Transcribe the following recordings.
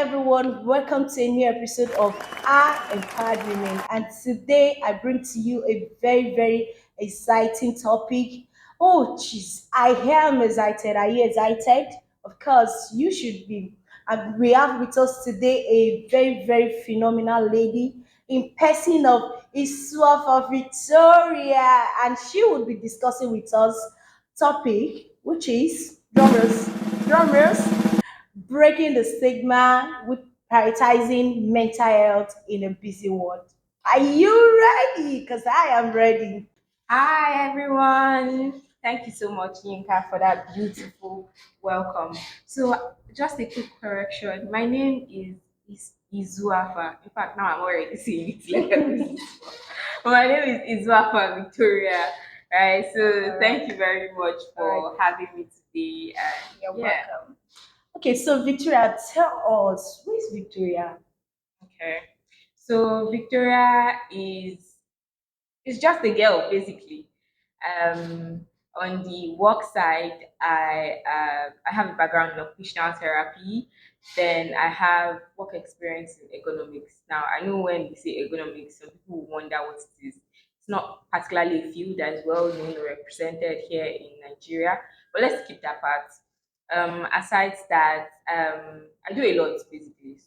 everyone. Welcome to a new episode of Our Empowered Women. And today I bring to you a very, very exciting topic. Oh, jeez, I am excited. Are you excited? Of course, you should be. And we have with us today a very, very phenomenal lady in person of Isua for Victoria. And she will be discussing with us topic, which is drummers, breaking the stigma with prioritizing mental health in a busy world. Are you ready? Because I am ready. Hi everyone. Thank you so much, Yinka, for that beautiful welcome. So, just a quick correction. My name is Izuafa. In fact, now I'm already saying it like this. My name is Izuafa Victoria. Right. So, All right. thank you very much All right. for having me today. You're And yeah. welcome. Okay, so Victoria, tell us, who is Victoria? Okay. So, Victoria is just a girl basically. Um, on the work side, I have a background in occupational therapy. Then I have work experience in economics. Now I know when we say economics, some people will wonder what it is. It's not particularly a field that is well known or represented here in Nigeria, but let's keep that part. Aside that, I do a lot basically.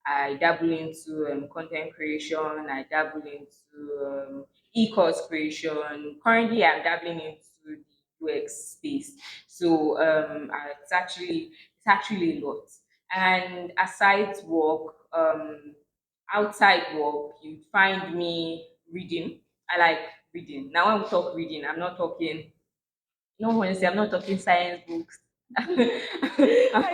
I dabble into content creation. I dabble into e-course creation. Currently, I'm dabbling into the UX space. It's actually a lot. And aside work, outside work, you find me reading. I like reading. Now, when we talk reading, I'm not talking. No, honestly, I'm not talking science books. I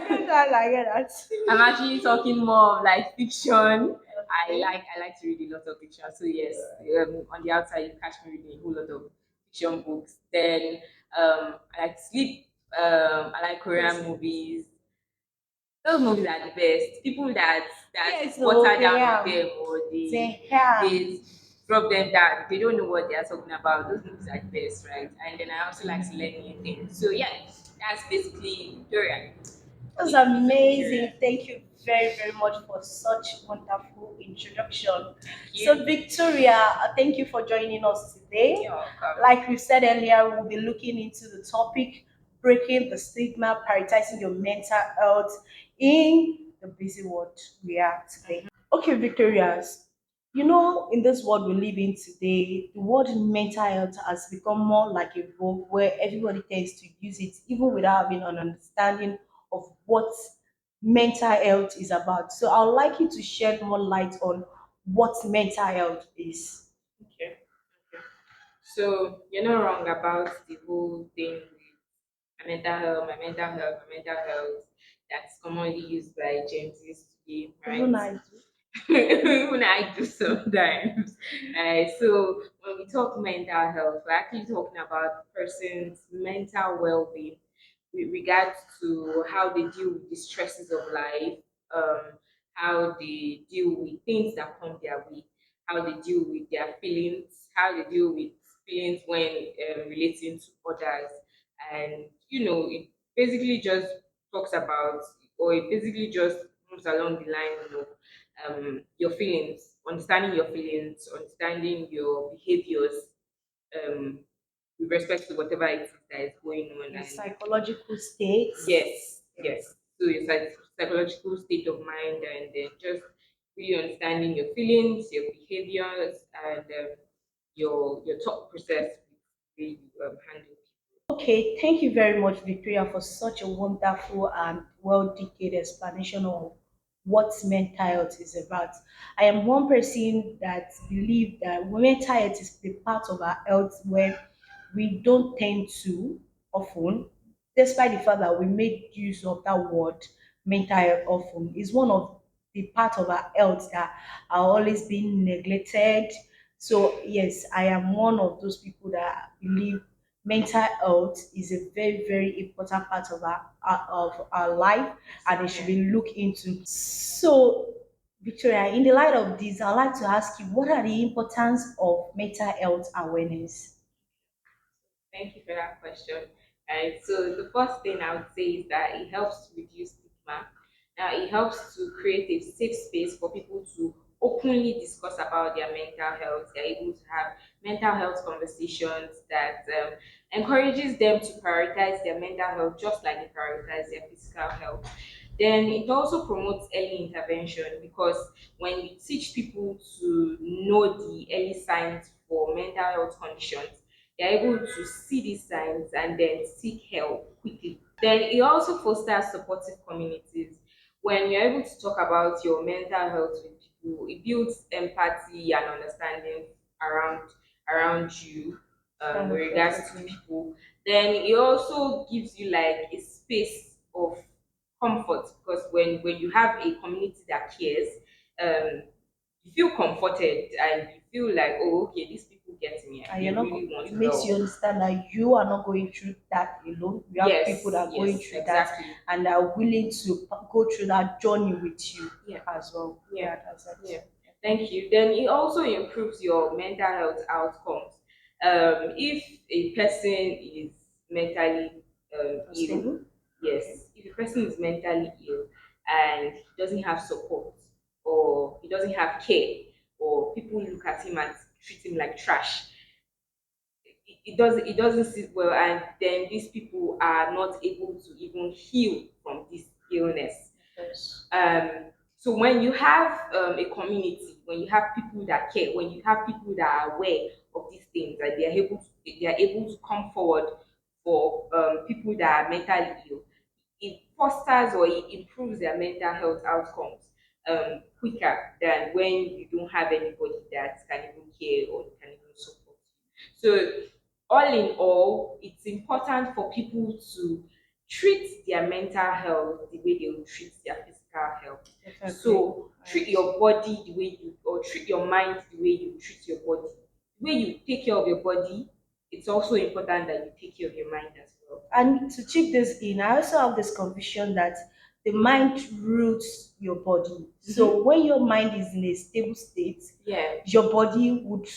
get that, I get that. I'm actually talking more of like fiction. I Okay. like I like to read a lot of fiction. So yes, on the outside you catch me reading a whole lot of fiction books. Then I like to sleep. I like Korean movies. Those movies are the best. People that Yes, so water they down on are. them or They have. they drop them down. They don't know what they are talking about. Those movies are the best, right? And then I also like to learn new things. So yeah, that's basically Victoria. That's Victoria. amazing. Thank you very, very much for such wonderful introduction. Thank So, you. Victoria, thank you for joining us today. You're welcome. Like we said earlier, we'll be looking into the topic breaking the stigma, prioritizing your mental health in the busy world we are today. Okay, Victoria, in this world we live in today, the word mental health has become more like a vogue where everybody tends to use it even without having an understanding of what mental health is about. So I would like you to shed more light on what mental health is. Okay. Okay. So you're not wrong about the whole thing with my mental health that's commonly used by Gen Zs today, Even right? I do. Even I do sometimes. So when we talk mental health, we're actually talking about the person's mental well-being with regards to how they deal with the stresses of life, um, how they deal with things that come their way, how they deal with their feelings, how they deal with feelings when relating to others, and it basically just talks about, or it basically just moves along the line of your feelings, understanding your feelings, understanding your behaviors, um, with respect to whatever it is that is going on. Your And psychological states. yes, yes. So your psychological state of mind, and then just really understanding your feelings, your behaviors, and your thought process with the way you handle. Okay, thank you very much, Victoria, for such a wonderful and well detailed explanation of what mental health is about. I am one person that believe that mental health is the part of our health where we don't tend to often, despite the fact that we make use of that word mental health often, is one of the part of our health that are always being neglected. So yes, I am one of those people that believe mental health is a very, very important part of our life and it should Yeah. be looked into. So, Victoria, in the light of this, I'd like to ask you what are the importance of mental health awareness? Thank you for that question. So the first thing I would say is that it helps to reduce stigma. It helps to create a safe space for people to openly discuss about their mental health. They're able to have mental health conversations that encourages them to prioritize their mental health just like they prioritize their physical health. Then it also promotes early intervention because when we teach people to know the early signs for mental health conditions, they're able to see these signs and then seek help quickly. Then it also fosters supportive communities. When you're able to talk about your mental health with people, it builds empathy and understanding around you with regards to Definitely. people. Then it also gives you like a space of comfort because when you have a community that cares, um, you feel comforted and you feel like, oh, okay, these people get me and And they you're not, really want it to makes you help. understand that you are not going through that alone. You have people Yes, that are going yes, through that exactly. and are willing to go through that journey with you Yeah, as well. yeah, Yeah, that's yeah. it. Thank you. Then it also improves your mental health outcomes. If a person is mentally ill, Stable. Okay. yes, if a person is mentally ill and he doesn't have support or he doesn't have care or people look at him and treat him like trash, it doesn't sit well, and then these people are not able to even heal from this illness. Yes. So when you have a community, when you have people that care, when you have people that are aware of these things, and they are able to come forward for people that are mentally ill, it fosters or it improves their mental health outcomes quicker than when you don't have anybody that can even care or can even support you. So all in all, it's important for people to treat their mental health the way they will treat their physical health. Definitely. So treat Right. your body the way you, or treat your mind the way you treat your body. The way you take care of your body, it's also important that you take care of your mind as well. And to chip this in, I also have this conviction that the mind rules your body. So Mm-hmm. when your mind is in a stable state, Yeah. your body would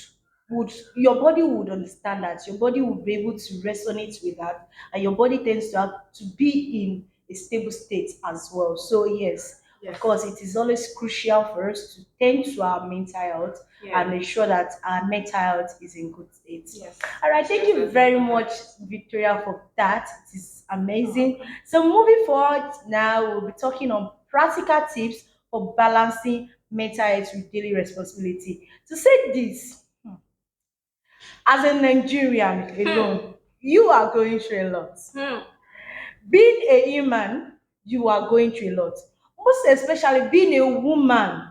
understand that. Your body would be able to resonate with that, and your body tends to have to be in a stable state as well. So yes, of Yes. course, it is always crucial for us to tend to our mental health Yeah. and ensure that our mental health is in good state. Yes. All right, It's thank just you as very important. much, Victoria, for that. It is amazing. So, moving forward now, we'll be talking on practical tips for balancing mental health with daily responsibility. To say this, as a Nigerian Hmm. alone, you are going through a lot. Hmm. Being a human, you are going through a lot. Most especially being a woman,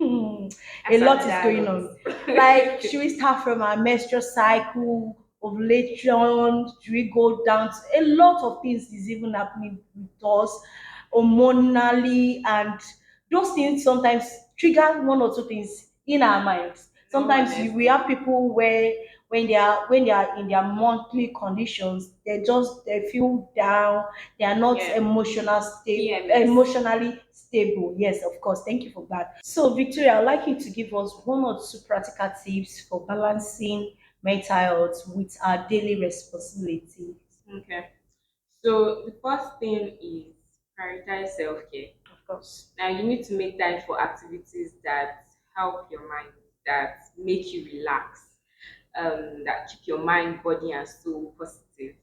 a That's lot is another going lot. on. Like, should we start from our menstrual cycle, ovulation? Should we go down to a lot of things is even happening with us hormonally, and those things sometimes trigger one or two things in our minds. No, Sometimes we honestly. have people where when they are in their monthly conditions, they feel down, they are not Yeah. PMS. emotionally stable. Yes, of course. Thank you for that. So, Victoria, I'd like you to give us one or two practical tips for balancing mental health with our daily responsibilities. Okay. So the first thing is prioritize self-care. Of course. Now you need to make time for activities that help your mind, that make you relax, that keep your mind, body, and soul positive.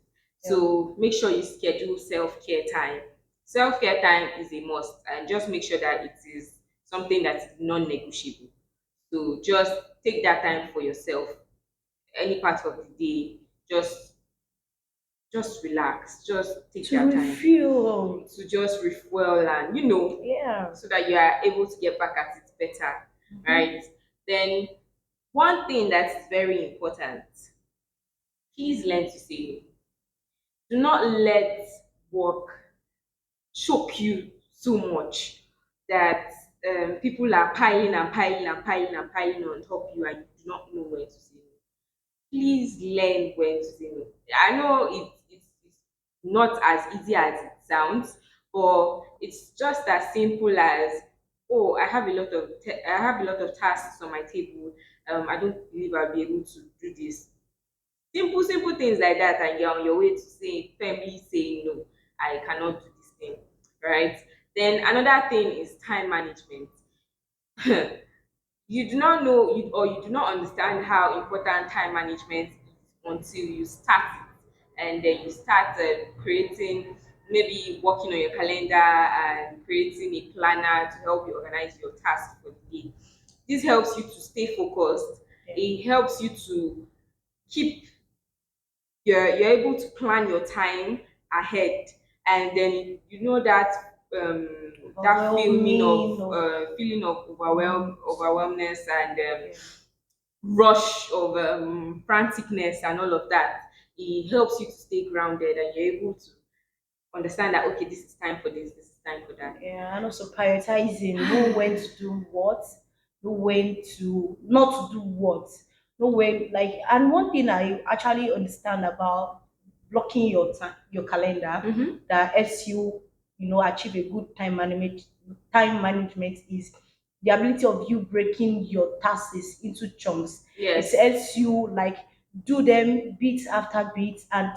Yeah. So make sure you schedule self-care time. Self-care time is a must, and just make sure that it is something that is non-negotiable. So just take that time for yourself. Any part of the day, just relax. Just take To that time refuel. to just refuel and Yeah. so that you are able to get back at it better, right? Then one thing that's very important, please learn to say no. Do not let work choke you so much that people are piling and piling and piling and piling on top you and you do not know when to say no. Please learn when to say no. I know it's not as easy as it sounds, but it's just as simple as, oh, I have a lot of tasks on my table. I don't believe I'll be able to do this. Simple, simple things like that, and you're on your way to say, firmly saying no, I cannot do this thing, right? Then another thing is time management. You do not know you, or you do not understand how important time management is until you start it, and then you start creating, maybe working on your calendar and creating a planner to help you organize your tasks for the day. This helps you to stay focused. It helps you to keep, you're able to plan your time ahead, and then you know that that Overwhelming or feeling of want. overwhelmness and Yeah. rush of franticness and all of that. It helps you to stay grounded, and you're able to understand that, okay, this is time for this is time for that. Yeah, and also prioritizing, know when to do what, know when to not to do what, know when like. And one thing I actually understand about blocking your time, your calendar, Mm-hmm. that helps you, achieve a good time management. Time management is the ability of you breaking your tasks into chunks. It Yes. helps you like do them bit after bit, and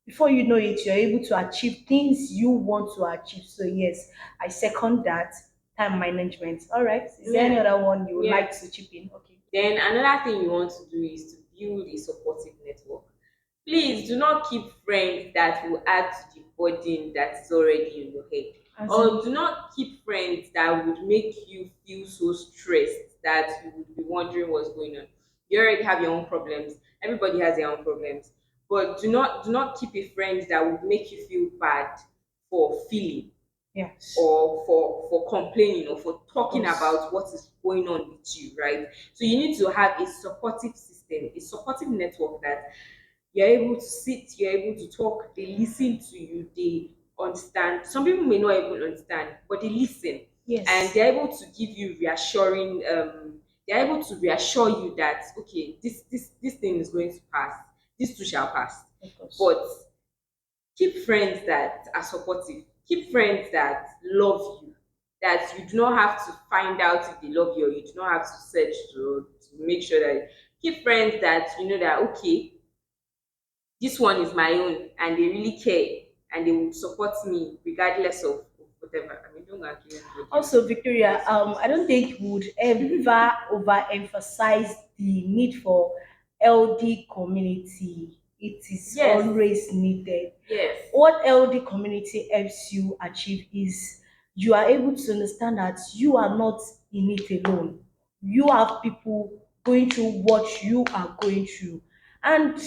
before you know it, you're able to achieve things you want to achieve. So yes, I second that. Time management. All right. Is there any Yeah. other one you would Yeah. like to chip in? Okay. Then another thing you want to do is to build a supportive network. Please do not keep friends that will add to the burden that is already in your head. As Or in, do not keep friends that would make you feel so stressed that you would be wondering what's going on. You already have your own problems. Everybody has their own problems. But do not keep a friend that would make you feel bad for feeling, yes, or for complaining, or for of talking course. about what is going on with you, right? So you need to have a supportive system, a supportive network, that you're able to sit, you're able to talk, they listen to you, they understand. Some people may not even understand, but they listen, and Yes, they're able to give you reassuring, they're able to reassure you that, okay, this thing is going to pass, this too shall pass. of course. But keep friends that are supportive. Keep friends that love you. That you do not have to find out if they love you, or you do not have to search to make sure that. Keep friends that you know that, okay, this one is my own, and they really care, and they will support me regardless of whatever. I mean, don't go and kill anybody. Also, Victoria, Unless you want I don't to. think we would ever overemphasize the need for LD community. It is Yes, always needed. yes, What LD community helps you achieve is you are able to understand that you are not in it alone. You have people going through what you are going through. And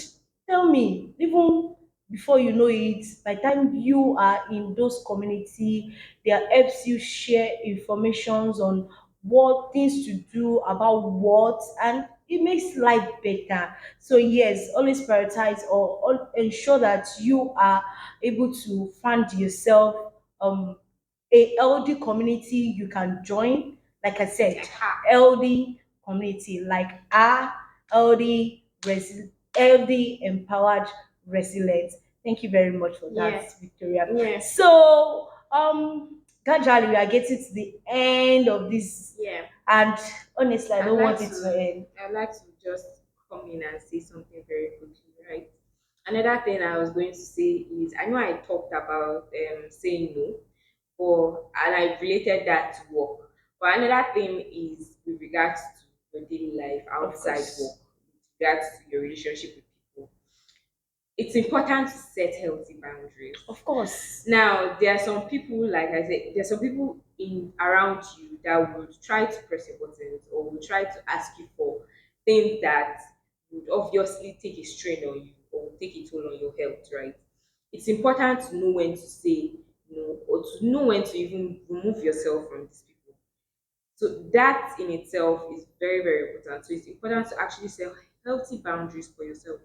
tell me, even before you know it, by the time you are in those community, there helps you share informations on what things to do about what, and it makes life better. So yes, always prioritize or ensure that you are able to fund yourself a healthy community you can join. Like I said, aha, healthy community like healthy, empowered, resilient. Thank you very much for that, yeah, Victoria. yeah, So gradually we are getting to the end of this, yeah. and honestly I I'd don't like want it to to end. I'd like to just come in and say something very quickly, right? Another thing I was going to say is, I know I talked about saying no, or and I related that to work. But another thing is with regards to your daily life Of outside work, course. with regards to your relationship with people. It's important to set healthy boundaries. Of course. Now, there are some people, like I said, there are some people in around you that would try to press your buttons, or will try to ask you for things that would obviously take a strain on you, or take a toll on your health, right? It's important to know when to say no, or to know when to even remove yourself from these people. So that in itself is very, very important. So it's important to actually set healthy boundaries for yourself,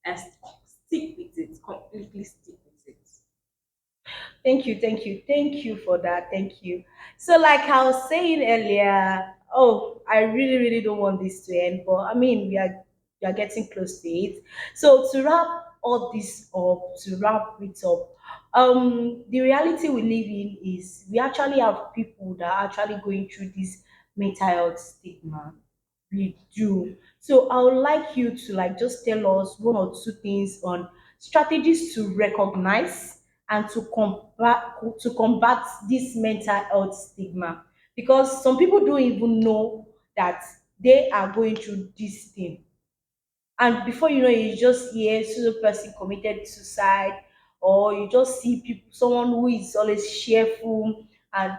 and stick with it, completely stick with it. Thank you for that. Thank you. So, like I was saying earlier, oh, I really, really don't want this to end, but I mean, we are getting close to it. So, to wrap all this up, to wrap it up, the reality we live in is we actually have people that are actually going through this mental health stigma. We do. So I would like you to like just tell us one or two things on strategies to recognize and to combat this mental health stigma, because some people don't even know that they are going through this thing, and before you know it, you just hear so person committed suicide, or you just see people, someone who is always cheerful, and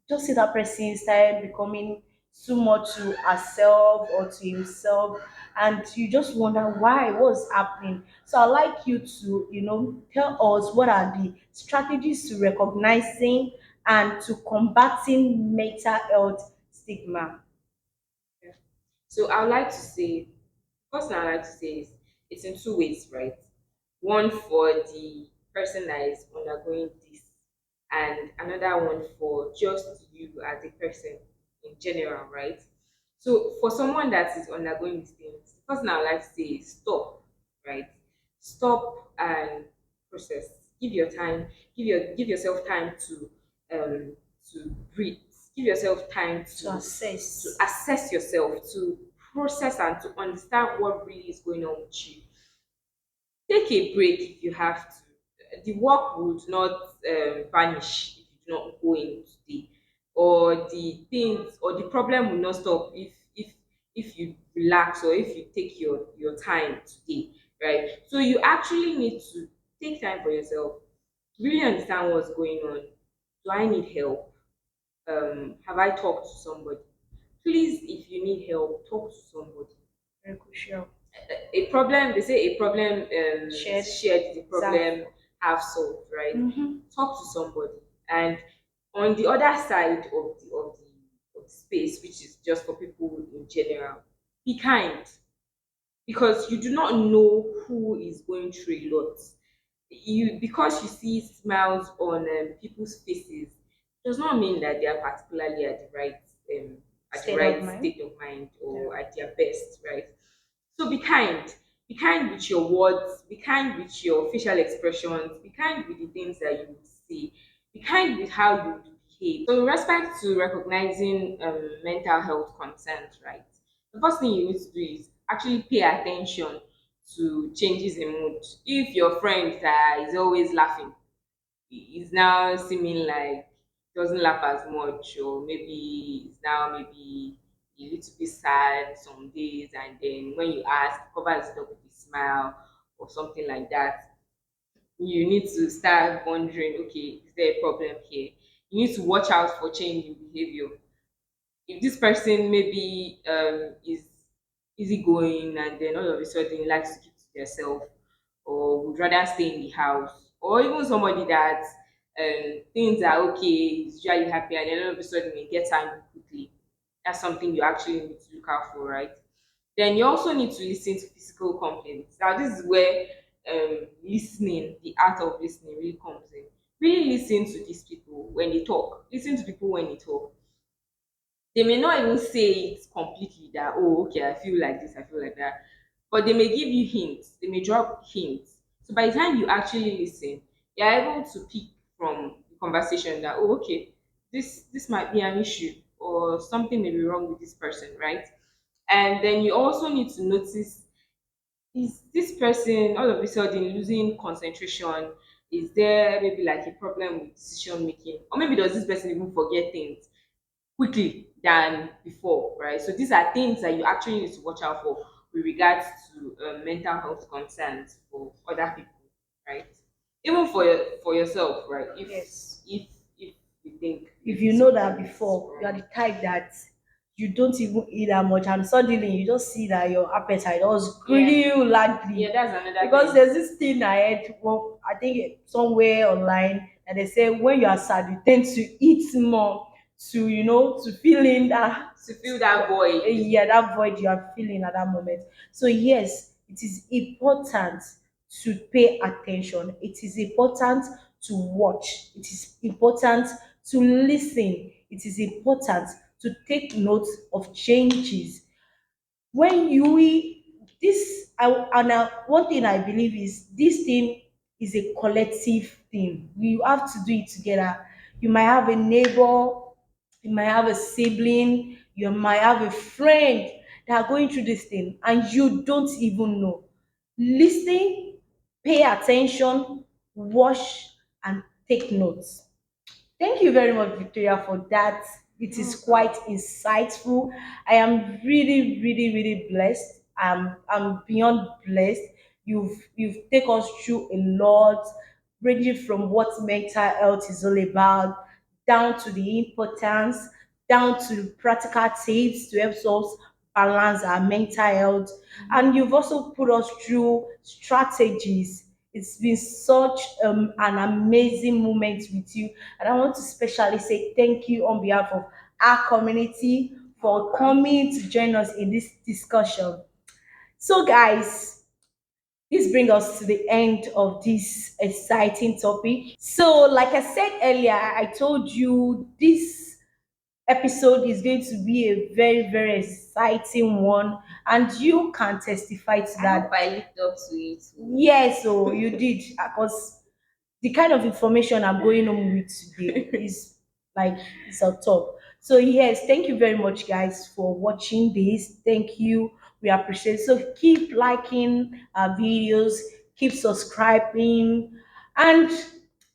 just see that person start becoming too much to herself or to himself, and you just wonder why, what's happening. So I'd like you to, tell us what are the strategies to recognizing and to combating mental health stigma. Yeah. So I would like to say, first thing I like to say is it's in two ways, right? One for the person that is undergoing this, and another one for just you as a person in general, right? So for someone that is undergoing these things, the first thing I would like to say is stop, right? Stop and process. Give your time. Give yourself time to breathe. Give yourself time To to assess. assess yourself, to process and to understand what really is going on with you. Take a break if you have to. The work would not vanish if you do not go in today, or the things or the problem will not stop if you relax or if you take your time today, right? So you actually need to take time for yourself, really understand what's going on. Do I need help? Have I talked to somebody? Please, if you need help, talk to somebody. Very crucial. A problem, they say a problem Shared. shared, the Exactly. problem half solved, right? Mm-hmm. Talk to somebody. And on the other side of the space, which is just for people in general, be kind, because you do not know who is going through a lot. You, because you see smiles on people's faces, does not mean that they are particularly um, at the State of right mind. state of mind Yeah. or at their best, right? So be kind. Be kind with your words. Be kind with your facial expressions. Be kind with the things that you would say. Be kind with how you would behave. So, with respect to recognizing mental health concerns, right? The first thing you need to do is actually pay attention to changes in mood. If your friend that is always laughing is now seeming like doesn't laugh as much, or maybe is now maybe a little bit sad some days, and then when you ask, covers it up with a smile or something like that, you need to start wondering, okay, is there a problem here? You need to watch out for change in behavior. If this person maybe is easygoing and then all of a sudden likes to keep to themselves, or would rather stay in the house, or even somebody that things are okay, is usually happy, and then all of a sudden they get angry quickly, that's something you actually need to look out for, right? Then you also need to listen to physical complaints. Now this is where listening, the art of listening, really comes in. Really listen to these people when they talk. Listen to people when they talk. They may not even say it completely that, oh, okay, I feel like this, I feel like that, but they may give you hints, they may drop hints. So by the time you actually listen, you're able to pick from the conversation that, oh, okay, this might be an issue, or something may be wrong with this person, right? And then you also need to notice, is this person all of a sudden losing concentration? Is there maybe like a problem with decision making, or maybe does this person even forget things quickly than before, right? So these are things that you actually need to watch out for with regards to mental health concerns for other people, right? Even for yourself, right? Yes. If you think If maybe you know that something is before, you are wrong. the type that you don't even eat that much, and suddenly you just see that your appetite was Yeah, grew yeah, largely. that's another Because thing. there's this thing I heard, well, I think somewhere online, and they say when you are sad, you tend to eat more to, to fill in that, To fill that void. yeah, that void you are feeling at that moment. So yes, it is important to pay attention. It is important to watch. It is important to listen. It is important to take note of changes. When you this one thing I believe is this thing is a collective thing. You have to do it together. You might have a neighbor, you might have a sibling, you might have a friend that are going through this thing and you don't even know. Listen, pay attention, watch, and take notes. Thank you very much, Victoria, for that. It is quite insightful. I am really, really, really blessed. I'm beyond blessed. You've taken us through a lot, ranging from what mental health is all about, down to the importance, down to practical tips to help us balance our mental health. And you've also put us through strategies. It's been such an amazing moment with you. And I want to specially say thank you on behalf of our community for coming to join us in this discussion. So, guys, this brings us to the end of this exciting topic. So, like I said earlier, I told you this episode is going to be a very, very exciting one, and you can testify to I that. hope I lived up to it. Yes, so you did, because the kind of information I'm going home with today is like it's on top. So yes, thank you very much, guys, for watching this. Thank you. We appreciate it. So keep liking our videos, keep subscribing, and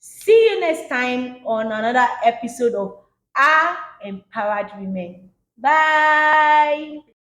see you next time on another episode of Our Empowered Women. Bye.